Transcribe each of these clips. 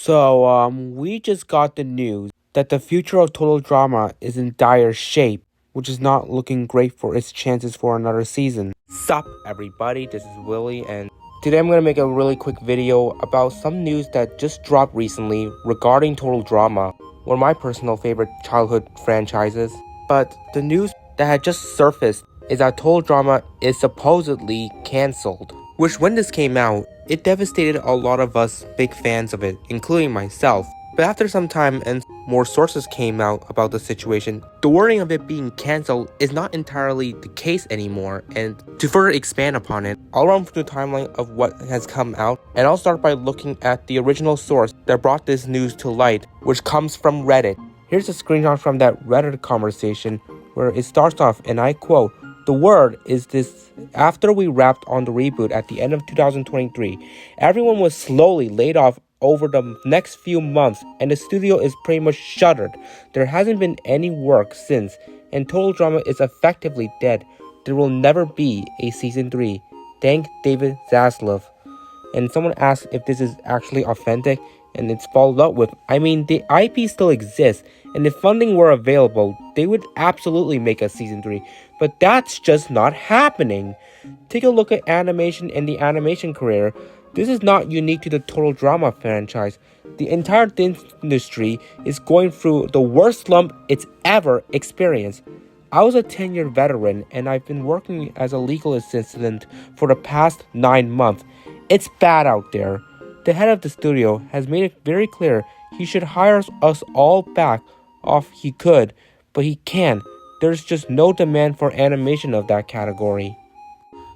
We just got the news that the future of Total Drama is in dire shape, which is not looking great for its chances for another season. Sup, everybody, this is Willie, and today I'm going to make a really quick video about some news that just dropped recently regarding Total Drama, one of my personal favorite childhood franchises. But the news that had just surfaced is that Total Drama is supposedly cancelled. Which, when this came out, it devastated a lot of us big fans of it, including myself. But after some time and more sources came out about the situation, the wording of it being cancelled is not entirely the case anymore. And to further expand upon it, I'll run through the timeline of what has come out, and I'll start by looking at the original source that brought this news to light, which comes from Reddit. Here's a screenshot from that Reddit conversation where it starts off, and I quote, "The word is this: after we wrapped on the reboot at the end of 2023, everyone was slowly laid off over the next few months, and the studio is pretty much shuttered. There hasn't been any work since, and Total Drama is effectively dead. There will never be a season 3. Thank David Zaslav." And someone asked if this is actually authentic, and it's followed up with, I mean, the IP still exists, and if funding were available, they would absolutely make a season 3, but that's just not happening. Take a look at animation and the animation career. This is not unique to the Total Drama franchise. The entire industry is going through the worst slump it's ever experienced. I was a 10-year veteran, and I've been working as a legal assistant for the past 9 months. It's bad out there. The head of the studio has made it very clear he should hire us all back off he could, but he can't. There's just no demand for animation of that category.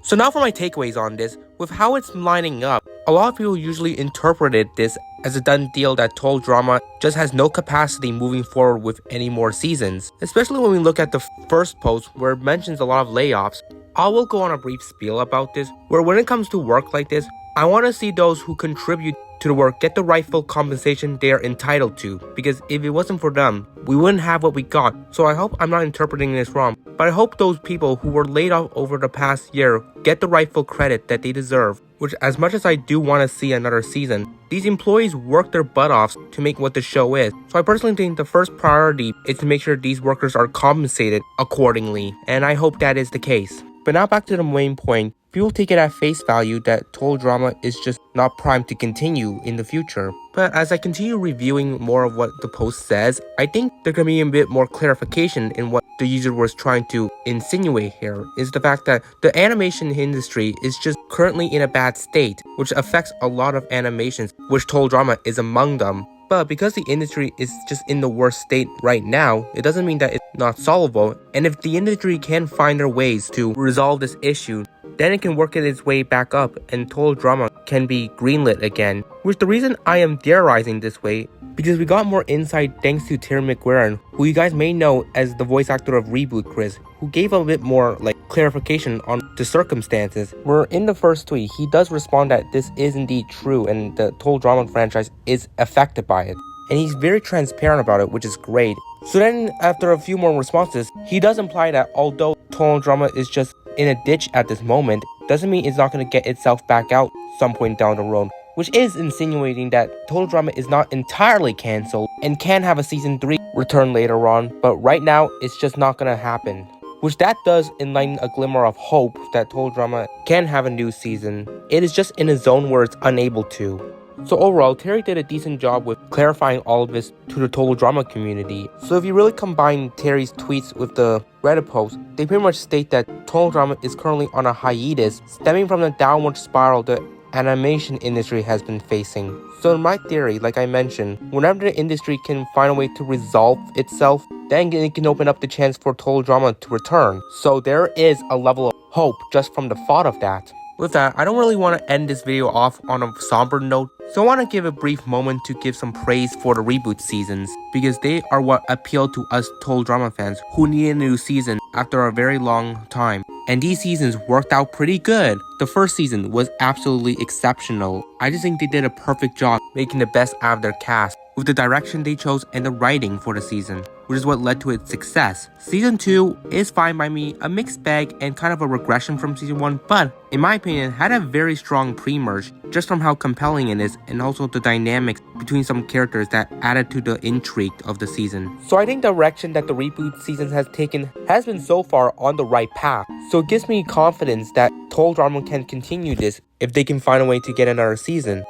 So now for my takeaways on this. With how it's lining up, a lot of people usually interpreted this as a done deal that Total Drama just has no capacity moving forward with any more seasons. Especially when we look at the first post where it mentions a lot of layoffs. I will go on a brief spiel about this, where when it comes to work like this, I want to see those who contribute to the work get the rightful compensation they are entitled to, because if it wasn't for them, we wouldn't have what we got. So I hope I'm not interpreting this wrong, but I hope those people who were laid off over the past year get the rightful credit that they deserve, which, as much as I do want to see another season, these employees work their butt off to make what the show is. So I personally think the first priority is to make sure these workers are compensated accordingly, and I hope that is the case. But now back to the main point. People take it at face value that Total Drama is just not primed to continue in the future. But as I continue reviewing more of what the post says, I think there can be a bit more clarification in what the user was trying to insinuate here, is the fact that the animation industry is just currently in a bad state, which affects a lot of animations, which Total Drama is among them. But because the industry is just in the worst state right now, it doesn't mean that it's not solvable. And if the industry can find their ways to resolve this issue, then it can work its way back up and Total Drama can be greenlit again. Which the reason I am theorizing this way, because we got more insight thanks to Terry McGuiran, who you guys may know as the voice actor of Reboot Chris, who gave a bit more clarification on the circumstances. Where in the first tweet, he does respond that this is indeed true and the Total Drama franchise is affected by it. And he's very transparent about it, which is great. So then, after a few more responses, he does imply that although Total Drama is just in a ditch at this moment, doesn't mean it's not going to get itself back out some point down the road, which is insinuating that Total Drama is not entirely cancelled and can have a season 3 return later on, but right now it's just not going to happen. Which that does enlighten a glimmer of hope that Total Drama can have a new season. It is just in a zone where it's unable to. So overall, Terry did a decent job with clarifying all of this to the Total Drama community. So if you really combine Terry's tweets with the Reddit post, they pretty much state that Total Drama is currently on a hiatus, stemming from the downward spiral the animation industry has been facing. So in my theory, like I mentioned, whenever the industry can find a way to resolve itself, then it can open up the chance for Total Drama to return. So there is a level of hope just from the thought of that. With that, I don't really want to end this video off on a somber note, so I want to give a brief moment to give some praise for the reboot seasons, because they are what appeal to us Total Drama fans who need a new season after a very long time. And these seasons worked out pretty good. The first season was absolutely exceptional. I just think they did a perfect job making the best out of their cast, with the direction they chose and the writing for the season. which is what led to its success. Season 2 is fine by me, a mixed bag and kind of a regression from Season 1, but in my opinion, had a very strong pre-merge just from how compelling it is and also the dynamics between some characters that added to the intrigue of the season. So I think the direction that the reboot season has taken has been so far on the right path. So it gives me confidence that Total Drama can continue this if they can find a way to get another season.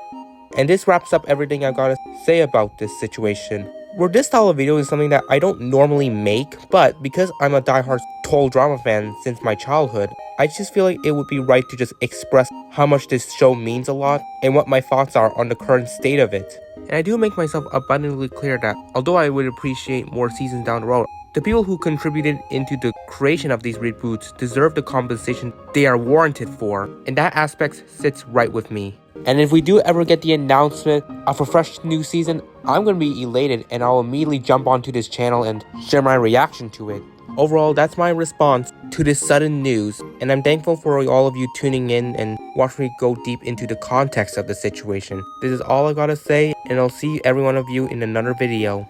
And this wraps up everything I've got to say about this situation. Where this style of video is something that I don't normally make, but because I'm a diehard Total Drama fan since my childhood, I just feel like it would be right to just express how much this show means a lot and what my thoughts are on the current state of it. And I do make myself abundantly clear that although I would appreciate more seasons down the road, the people who contributed into the creation of these reboots deserve the compensation they are warranted for, and that aspect sits right with me. And if we do ever get the announcement of a fresh new season, I'm going to be elated and I'll immediately jump onto this channel and share my reaction to it. Overall, that's my response to this sudden news, and I'm thankful for all of you tuning in and watching me go deep into the context of the situation. This is all I gotta say, and I'll see every one of you in another video.